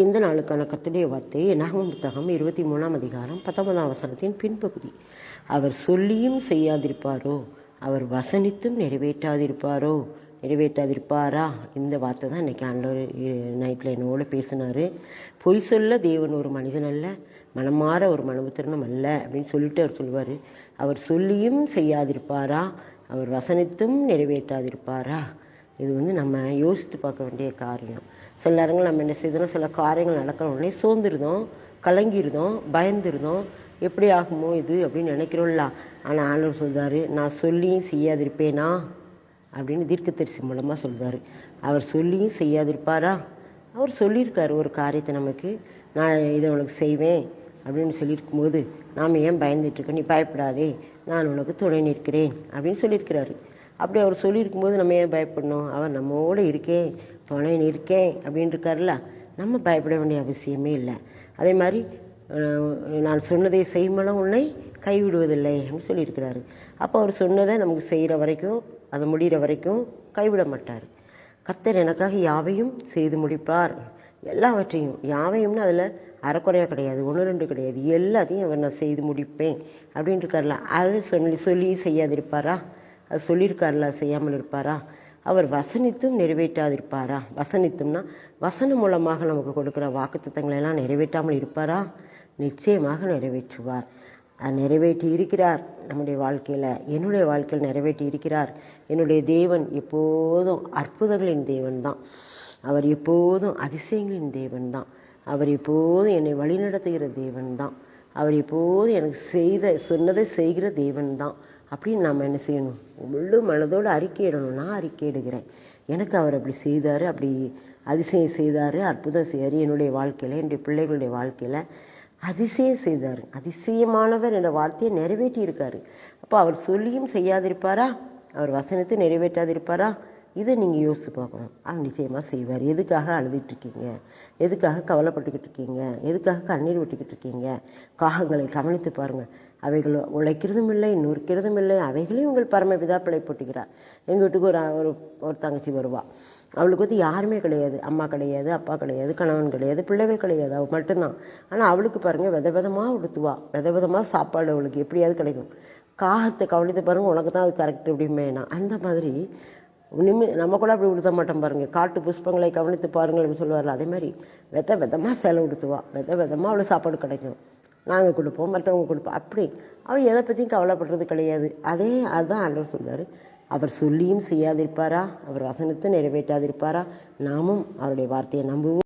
இந்த நாளுக்கான கர்த்தருடைய வார்த்தை என்னாகமம் புத்தகம் 23ஆம் அதிகாரம் 19ஆம் வசனத்தின் பின்பகுதி. அவர் சொல்லியும் செய்யாதிருப்பாரோ, அவர் வசனித்தும் நிறைவேற்றாதிருப்பாரா? இந்த வார்த்தை தான் இன்றைக்கி ஆண்டவர் நைட்டில் என்னோட பேசினார். பொய் சொல்ல தேவன் ஒரு மனிதன் அல்ல, மனமாற ஒரு மனுபுத்திரனும் அல்ல அப்படின்னு சொல்லிட்டு அவர் சொல்லுவார். அவர் சொல்லியும் செய்யாதிருப்பாரா, அவர் வசனித்தும் நிறைவேற்றாதிருப்பாரா? இது நம்ம யோசித்து பார்க்க வேண்டிய காரியம். சில நேரங்கள் நம்ம என்ன செய்தோம், சில காரியங்கள் நடக்கிற உடனே சோர்ந்துருதோம், கலங்கிருதோம், பயந்துருதோம். எப்படி ஆகுமோ இது அப்படின்னு நினைக்கிறோம்ல. ஆனால் ஆண்டவர் சொல்கிறாரு, நான் சொல்லியும் செய்யாதிருப்பேனா அப்படின்னு தீர்க்கதரிசி மூலமாக சொல்கிறாரு. அவர் சொல்லியும் செய்யாதிருப்பாரா? அவர் சொல்லியிருக்காரு ஒரு காரியத்தை நமக்கு, நான் இதை உனக்கு செய்வேன் அப்படின்னு சொல்லியிருக்கும்போது நாம் ஏன் பயந்துட்டுருக்க? நீ பயப்படாதே, நான் உனக்கு துணை நிற்கிறேன் அப்படின்னு சொல்லியிருக்கிறாரு. அப்படி அவர் சொல்லியிருக்கும்போது நம்ம ஏன் பயப்படணும்? அவர் நம்மோடு இருக்கேன், துணை நிற்கேன் அப்படின்னு இருக்காருல்ல. நம்ம பயப்பட வேண்டிய அவசியமே இல்லை. அதே மாதிரி நான் சொன்னதை செய்யும்போது உன்னை கைவிடுவதில்லை அப்படின்னு சொல்லியிருக்கிறாரு. அப்போ அவர் சொன்னதை நமக்கு செய்கிற வரைக்கும், அதை முடிகிற வரைக்கும் கைவிட மாட்டார். கர்த்தர் எனக்காக யாவையும் செய்து முடிப்பார். எல்லாவற்றையும், யாவையும்னு அதில் அறக்குறையாக கிடையாது, 1-2 கிடையாது, எல்லாத்தையும் அவர் நான் செய்து முடிப்பேன் அப்படின்னு இருக்கார்ல. அது சொல்லி செய்யாதிருப்பாரா? அது சொல்லியிருக்காருல, செய்யாமல் இருப்பாரா? அவர் வசனித்தும் நிறைவேற்றாதிருப்பாரா? வசனித்தும்னா வசனம் மூலமாக நமக்கு கொடுக்குற வாக்குத்தத்தங்களை எல்லாம் நிறைவேற்றாமல் இருப்பாரா? நிச்சயமாக நிறைவேற்றுவார். நிறைவேற்றி இருக்கிறார் நம்முடைய வாழ்க்கையில், என்னுடைய வாழ்க்கையில் நிறைவேற்றி இருக்கிறார். என்னுடைய தேவன் எப்போதும் அற்புதங்களின் தேவன் தான். அவர் எப்போதும் அதிசயங்களின் தேவன் தான். அவர் எப்போதும் என்னை வழிநடத்துகிற தேவன் தான். அவர் எப்போதும் எனக்கு சொன்னதை செய்கிற தேவன் தான் அப்படின்னு நாம் என்ன செய்யணும்? முழு மனதோடு அறிக்கையிடணும். நான் அறிக்கையிடுகிறேன், எனக்கு அவர் அப்படி செய்தார், அப்படி அதிசயம் செய்தார், அற்புதம் செய்தார். என்னுடைய வாழ்க்கையில், என்னுடைய பிள்ளைகளுடைய வாழ்க்கையில் அதிசயம் செய்தார். அதிசயமானவர் என்ற வார்த்தையை நிறைவேற்றி இருக்காரு. அப்போ அவர் சொல்லியும் செய்யாதிருப்பாரா? அவர் வசனத்தை நிறைவேற்றாதிருப்பாரா? இதை நீங்கள் யோசித்து பார்க்கணும். அவர் நிச்சயமாக செய்வார். எதுக்காக அழுதுகிட்ருக்கீங்க? எதுக்காக கவலைப்பட்டுக்கிட்டு இருக்கீங்க? எதுக்காக கண்ணீர் விட்டுக்கிட்டு இருக்கீங்க? காகங்களை கவனித்து பாருங்கள். அவைகள் உழைக்கிறதும் இல்லை, நொறுக்கிறதும் இல்லை, அவைகளையும் உங்கள் பரமபிதா பிழைப்பட்டுகிறார். எங்கள் வீட்டுக்கு ஒரு தங்கச்சி வருவாள். அவளுக்கு யாருமே கிடையாது. அம்மா கிடையாது, அப்பா கிடையாது, கணவன் கிடையாது, பிள்ளைகள் கிடையாது, அவள் மட்டும்தான். ஆனால் அவளுக்கு பாருங்கள், விதவிதமாக உடுத்துவா, விதவிதமாக சாப்பாடு அவளுக்கு எப்படியாவது கிடைக்கும். காகத்தை கவனித்து பாருங்கள், உனக்கு தான் அது கரெக்ட் அப்படிமே. நான் அந்த மாதிரி நம்ம கூட அப்படி உடுத்த மாட்டோம் பாருங்கள். காட்டு புஷ்பங்களை கவனித்து பாருங்கள் அப்படின்னு சொல்லுவார்ல, அதே மாதிரி விதமாக சேலை உடுத்துவா, விதமாக அவளுக்கு சாப்பாடு கிடைக்கும். நாங்கள் கொடுப்போம், மற்றவங்க கொடுப்போம். அப்படி அவள் எதை பற்றியும் கவலைப்படுறது கிடையாது. அதுதான் ஆண்டவர் சொல்றாரு. அவர் சொல்லியும் செய்யாதிருப்பாரா? அவர் வசனத்தை நிறைவேற்றாதிருப்பாரா? நாமும் அவருடைய வார்த்தையை நம்புவோம்.